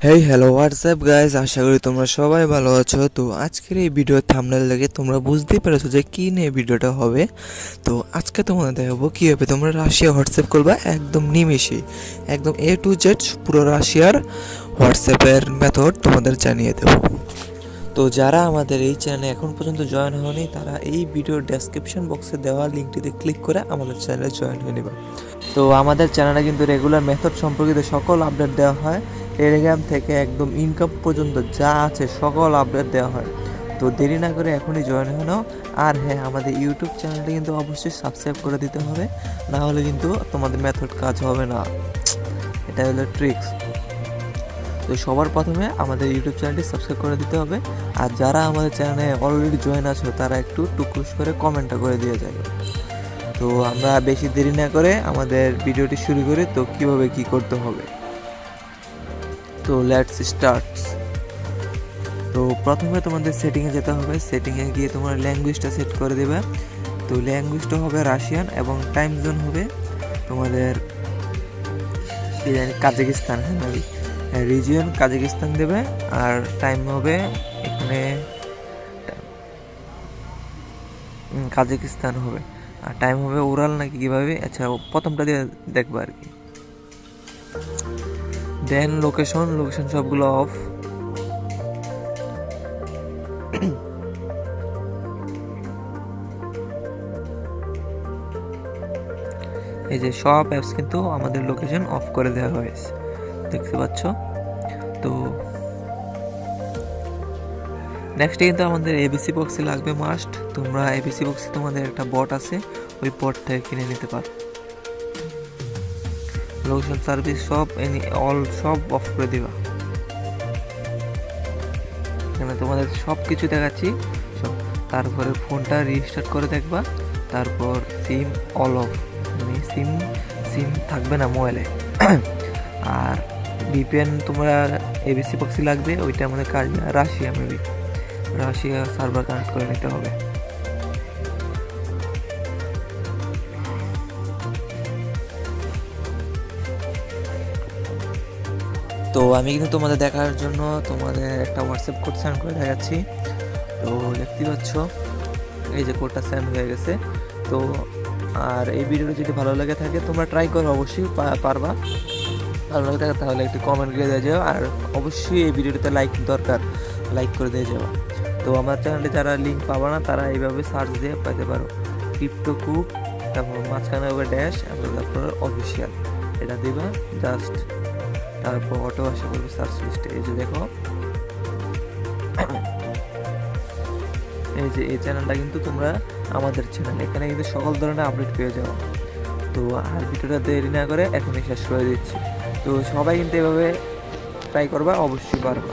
Hey hello WhatsApp guys, আশা করি তোমরা সবাই ভালো আছো। তো আজকের এই ভিডিওর থাম্বনেল দেখে তোমরা বুঝতেই পেরেছো যে কী নিয়ে ভিডিওটা হবে। তো আজকে তোমাদের দেখাবো কীভাবে তোমরা রাশিয়া হোয়াটসঅ্যাপ করবা একদম নিমেষেই, একদম A to Z পুরো রাশিয়ার হোয়াটসঅ্যাপের মেথড তোমাদের জানিয়ে দেবো। তো যারা আমাদের এই চ্যানেলে এখন পর্যন্ত জয়েন হয়নি তারা এই ভিডিওর ডেসক্রিপশন বক্সে দেওয়া লিঙ্কটিতে ক্লিক করে আমাদের চ্যানেলে জয়েন হয়ে নেবে। তো আমাদের চ্যানেলে কিন্তু রেগুলার মেথড সম্পর্কিত সকল আপডেট দেওয়া হয়, টেলিগ্রাম থেকে একদম ইনকাম পর্যন্ত যা আছে সকল আপডেট দেওয়া হয়। তো দেরি না করে এখনই জয়েন হয়ে নাও। আর হ্যাঁ, আমাদের ইউটিউব চ্যানেলটি কিন্তু অবশ্যই সাবস্ক্রাইব করে দিতে হবে, না হলে কিন্তু তোমাদের মেথড কাজ হবে না। এটা হলো ট্রিক্স। তো সবার প্রথমে আমাদের ইউটিউব চ্যানেলটি সাবস্ক্রাইব করে দিতে হবে। আর যারা আমাদের চ্যানেলে অলরেডি জয়েন আছো তারা একটু টুকুস করে কমেন্টটা করে দিয়ে যাবে। তো আমরা বেশি দেরি না করে আমাদের ভিডিওটি শুরু করি। তো কিভাবে কি করতে হবে, তো লেটস স্টার্ট। তো প্রথমে তোমাদের সেটিংয়ে যেতে হবে। সেটিংয়ে গিয়ে তোমার ল্যাঙ্গুয়েজটা সেট করে দেবে। তো ল্যাঙ্গুয়েজটা হবে রাশিয়ান এবং টাইম জোন হবে তোমাদের কাজাকিস্তান। হ্যাঁ, রিজিয়ন কাজাকিস্তান দেবে। আর টাইম হবে এখানে কাজাকিস্তান হবে। আর টাইম হবে উরাল নাকি কীভাবে, আচ্ছা প্রথমটা দিয়ে দেখবো আর কি। দেন লোকেশন সবগুলো অফ। এই যে সব অ্যাপস কিন্তু আমাদের লোকেশন অফ করে দেওয়া হয়েছে, দেখতে পাচ্ছ। তো নেক্সটে কিন্তু আমাদের এবিসি বক্সে লাগবে মাস্ট। তোমরা এবিসি বক্সে তোমাদের একটা বট আছে, ওই বট থেকে কিনে নিতে পারো। লোকেশন সার্ভিস সব সব অফ করে দিবা। এখানে তোমাদের সব কিছু দেখাচ্ছি সব। তারপরে ফোনটা রিস্টার্ট করে দেখবা। তারপর সিম অল অফ, মানে সিম থাকবে না মোবাইলে। আর ভিপিএন তোমরা এবিসি বক্সে লাগবে, ওইটা আমাদের কাজ না। রাশিয়া সার্ভার কানেক্ট করে নিতে হবে। তো আমি কিন্তু তোমাদের দেখার জন্য তোমাদের একটা হোয়াটসঅ্যাপ কোড সেন্ড করে দেখাচ্ছি। তো দেখতে পাচ্ছ এই যে কোডটা সেন্ড হয়ে গেছে। তো আর এই ভিডিওটা যদি ভালো লাগে থাকে তোমরা ট্রাই করো, অবশ্যই পারবা। ভালো লাগে থাকে তাহলে একটু কমেন্ট করে দিয়ে যাও। আর অবশ্যই এই ভিডিওটাতে লাইক দরকার, লাইক করে দিয়ে যাও। তো আমার চ্যানেলে যারা লিঙ্ক পাবা না তারা এইভাবে সার্চ দিয়ে পেতে পারো, ক্রিপ্টো কুপ, তারপর মাঝখানে হবে ড্যাশ, তারপর অফিসিয়াল, এটা দিবা জাস্ট। তারপর অটো আসা করবে সার্চ লিস্টে। এই যে দেখো, এই যে এই চ্যানেলটা কিন্তু তোমরা আমাদের চ্যানেল, এখানে কিন্তু সকল ধরনের আপডেট পেয়ে যাও। তো আর ভিডিওটা দেরি না করে এখনই শেষ করে দিচ্ছি। তো সবাই কিন্তু এভাবে ট্রাই করবা, অবশ্যই পারবা।